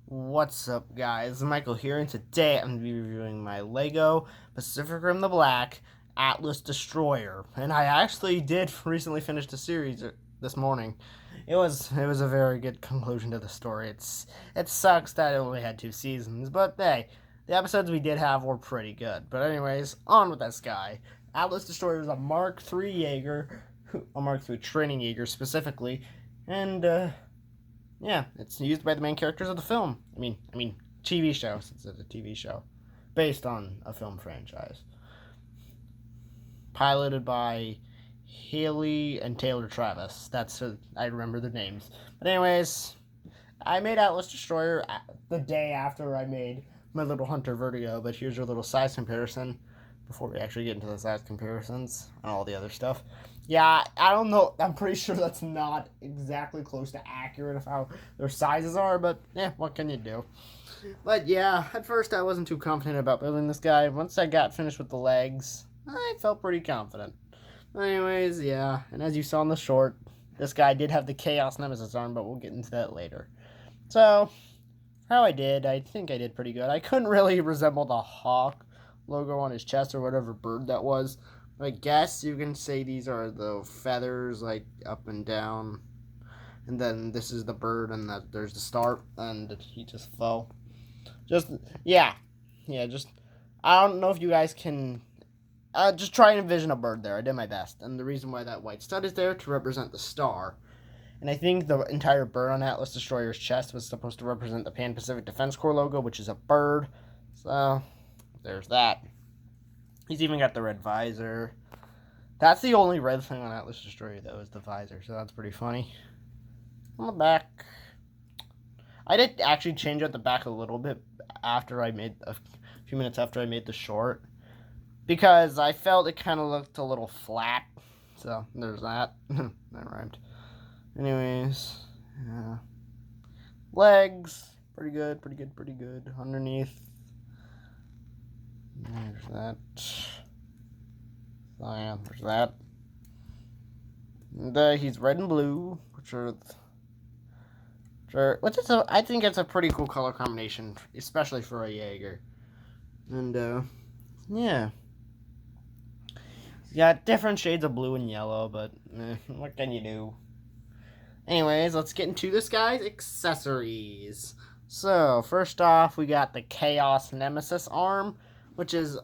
What's up, guys? Michael here, and today I'm going to be reviewing my Lego Pacific Rim the Black Atlas Destroyer. And I actually did recently finish the series this morning. It was a very good conclusion to the story. It sucks that it only had 2 seasons, but hey, the episodes we did have were pretty good. But anyways, on with this guy. Atlas Destroyer is a Mark III Jaeger, a Mark III training Jaeger specifically, and yeah, it's used by the main characters of the film. I mean, TV show, since it's a TV show based on a film franchise. Piloted by Haley and Taylor Travis. I remember their names. But anyways, I made Atlas Destroyer the day after I made my little Hunter Vertigo. But here's your little size comparison before we actually get into the size comparisons and all the other stuff. Yeah, I don't know. I'm pretty sure that's not exactly close to accurate of how their sizes are, but yeah, what can you do? But yeah, at first I wasn't too confident about building this guy. Once I got finished with the legs, I felt pretty confident. Anyways, yeah, and as you saw in the short, this guy did have the Chaos Nemesis arm, but we'll get into that later. So, how I think I did pretty good. I couldn't really resemble the hawk logo on his chest or whatever bird that was. I guess you can say these are the feathers, like up and down, and then this is the bird, and there's the star, and he just fell. Just yeah, yeah. Just I don't know if you guys can. Just try and envision a bird there. I did my best, and the reason why that white stud is there to represent the star. And I think the entire bird on Atlas Destroyer's chest was supposed to represent the Pan Pacific Defense Corps logo, which is a bird. So there's that. He's even got the red visor. That's the only red thing on Atlas Destroyer, though, is the visor, so that's pretty funny. On the back, I did actually change out the back a little bit after I made a few minutes after I made the short, because I felt it kind of looked a little flat. So there's that. That rhymed. Anyways, yeah. Legs, pretty good, pretty good, pretty good. Underneath, there's that. Oh yeah, there's that. And he's red and blue, I think it's a pretty cool color combination, especially for a Jaeger. And yeah, he's got different shades of blue and yellow, but what can you do? Anyways, let's get into this guy's accessories. So first off, we got the Chaos Nemesis arm, which is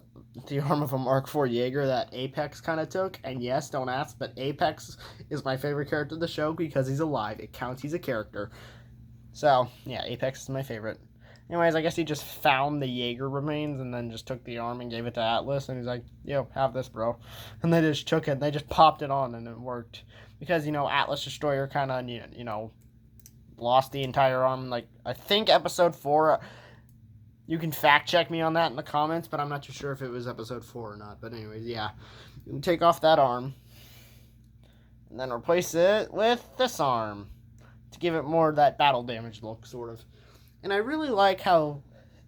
the arm of a Mark IV Jaeger that Apex kind of took. And yes, don't ask, but Apex is my favorite character of the show because he's alive. It counts, he's a character. So, yeah, Apex is my favorite. Anyways, I guess he just found the Jaeger remains and then just took the arm and gave it to Atlas. And he's like, yo, have this, bro. And they just took it and they just popped it on and it worked. Because, Atlas Destroyer kind of, lost the entire arm. Like, I think episode 4, you can fact check me on that in the comments, but I'm not too sure if it was episode 4 or not. But anyways, yeah. You can take off that arm and then replace it with this arm to give it more of that battle damage look, sort of. And I really like how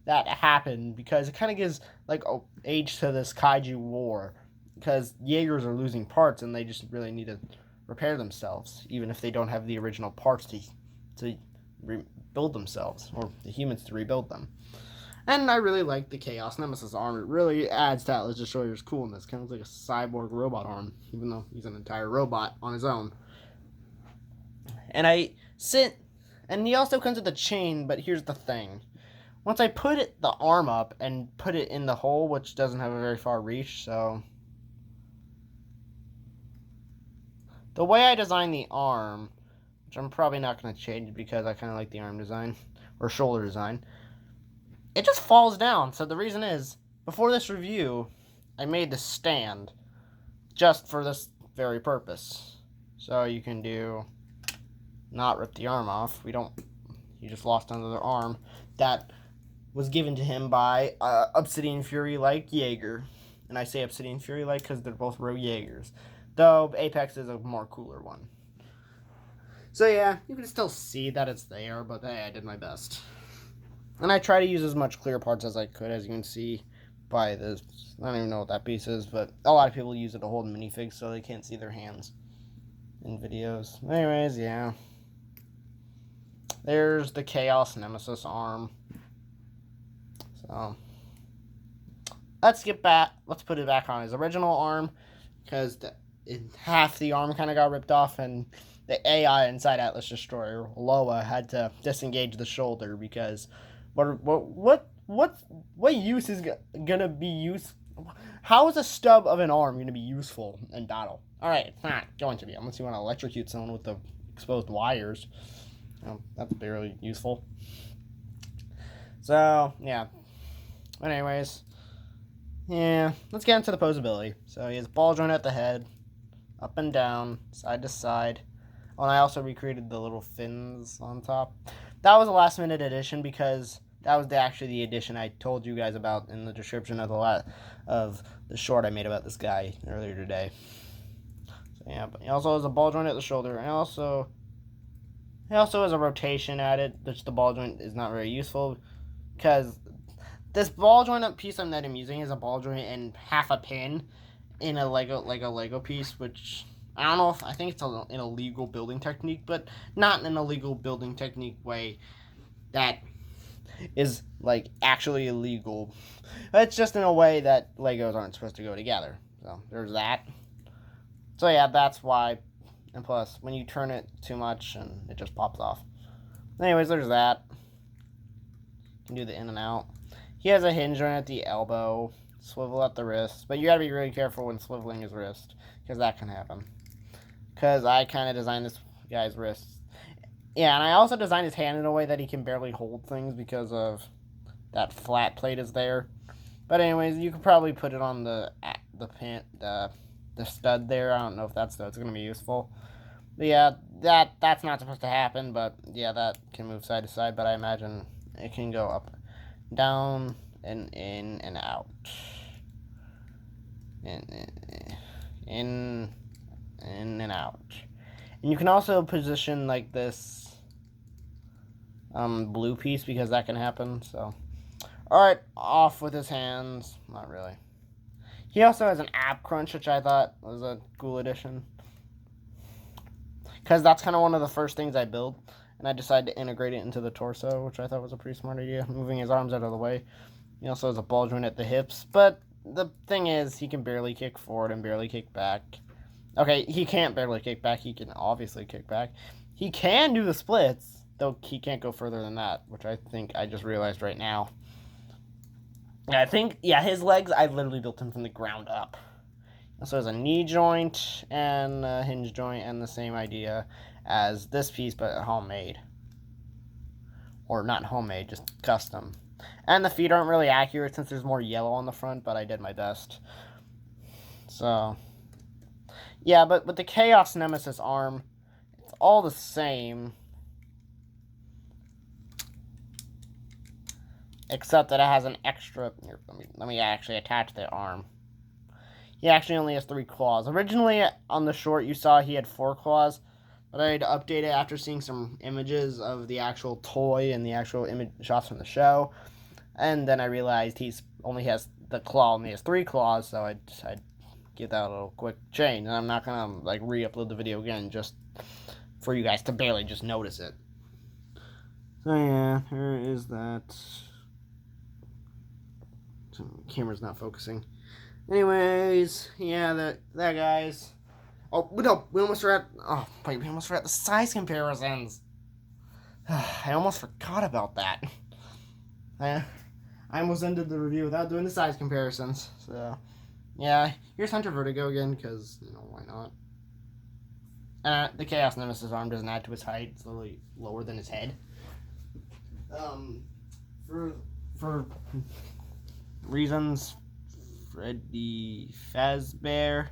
that happened because it kind of gives like age to this kaiju war, because Jaegers are losing parts and they just really need to repair themselves, even if they don't have the original parts to rebuild themselves, or the humans to rebuild them. And I really like the Chaos Nemesis arm. It really adds to Atlas Destroyer's coolness. Kind of like a cyborg robot arm, even though he's an entire robot on his own. And he also comes with a chain, but here's the thing. Once I put the arm up and put it in the hole, which doesn't have a very far reach, so the way I designed the arm, which I'm probably not going to change because I kind of like the arm design, or shoulder design, it just falls down. So the reason is, before this review, I made the stand just for this very purpose. So you can not rip the arm off. He just lost another arm that was given to him by Obsidian Fury-like Jaeger. And I say Obsidian Fury-like because they're both Rogue Jaegers. Though Apex is a more cooler one. So yeah, you can still see that it's there, but hey, I did my best. And I try to use as much clear parts as I could, as you can see by this. I don't even know what that piece is, but a lot of people use it to hold minifigs so they can't see their hands in videos. Anyways, yeah. There's the Chaos Nemesis arm. So let's get back. Let's put it back on his original arm, because half the arm kind of got ripped off, and the AI inside Atlas Destroyer, Loa, had to disengage the shoulder because what use is gonna be used? How is a stub of an arm gonna be useful in battle? All right, it's not going to be unless you want to electrocute someone with the exposed wires. That's barely useful. So yeah. But anyways, yeah, let's get into the Poseability. So he has ball joint at the head, up and down, side to side. Oh, and I also recreated the little fins on top. That was a last minute addition because that was actually the addition I told you guys about in the description of the short I made about this guy earlier today. So yeah, but he also has a ball joint at the shoulder, and he also has a rotation at it, which the ball joint is not very useful because this ball joint piece that I'm using is a ball joint and half a pin in a Lego piece, which I don't know if I think it's an illegal building technique, but not in an illegal building technique way that is like actually illegal. It's just in a way that Legos aren't supposed to go together. So there's that. So yeah, that's why. And plus, when you turn it too much, and it just pops off. Anyways, there's that. You can do the in and out. He has a hinge joint at the elbow, swivel at the wrist, but you gotta be really careful when swiveling his wrist, because that can happen. Because I kind of designed this guy's wrists. Yeah, and I also designed his hand in a way that he can barely hold things because of that flat plate is there. But anyways, you could probably put it on the stud there. I don't know if that stud's gonna be useful. But yeah, that's not supposed to happen. But yeah, that can move side to side. But I imagine it can go up, down, and in and out, in and out. And you can also position like this blue piece because that can happen. So alright, off with his hands. Not really. He also has an ab crunch, which I thought was a cool addition, because that's kind of one of the first things I built, and I decided to integrate it into the torso, which I thought was a pretty smart idea, moving his arms out of the way. He also has a ball joint at the hips, but the thing is, he can barely kick forward and barely kick back. Okay, he can't barely kick back. He can obviously kick back. He can do the splits, though he can't go further than that, which I think I just realized right now. I think, yeah, his legs, I literally built him from the ground up. So there's a knee joint and a hinge joint, and the same idea as this piece, but homemade. Or not homemade, just custom. And the feet aren't really accurate since there's more yellow on the front, but I did my best. So yeah, but with the Chaos Nemesis arm, it's all the same. Except that it has an extra... Here, let me actually attach the arm. He actually only has 3 claws. Originally, on the short, you saw he had 4 claws. But I had to update it after seeing some images of the actual toy and the actual image shots from the show. And then I realized he only has 3 claws, so I decided give that a little quick change, and I'm not gonna like re-upload the video again just for you guys to barely just notice it. So yeah, here is that. So camera's not focusing. Anyways, yeah, that guys. Oh no, we almost forgot. Oh wait, we almost forgot the size comparisons. I almost forgot about that. I almost ended the review without doing the size comparisons. So yeah, here's Hunter Vertigo again, because, you know, why not? The Chaos Nemesis arm doesn't add to his height. It's literally lower than his head. For reasons, Freddy Fazbear.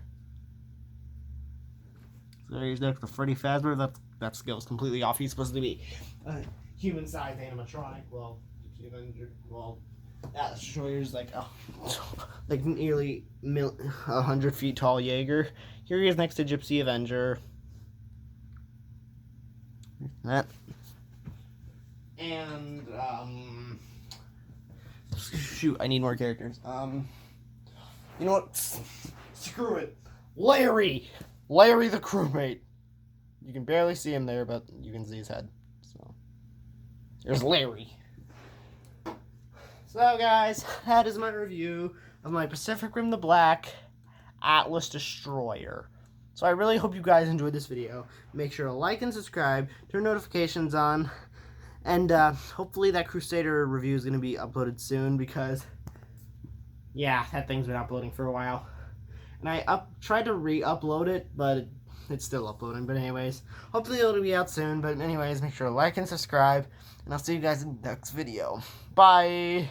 So he's next to Freddy Fazbear. That scale is completely off. He's supposed to be a human-sized animatronic. Well, Atlas Destroyer's like nearly 100 feet tall Jaeger. Here he is next to Gypsy Avenger. That. And shoot, I need more characters. You know what? Screw it. Larry the crewmate. You can barely see him there, but you can see his head. So There's Larry. So guys, that is my review of my Pacific Rim the Black Atlas Destroyer. So I really hope you guys enjoyed this video. Make sure to like and subscribe, turn notifications on, and hopefully that Crusader review is going to be uploaded soon because, yeah, that thing's been uploading for a while. And I tried to re-upload it, but it's still uploading. But anyways, hopefully it'll be out soon. But anyways, make sure to like and subscribe, and I'll see you guys in the next video. Bye!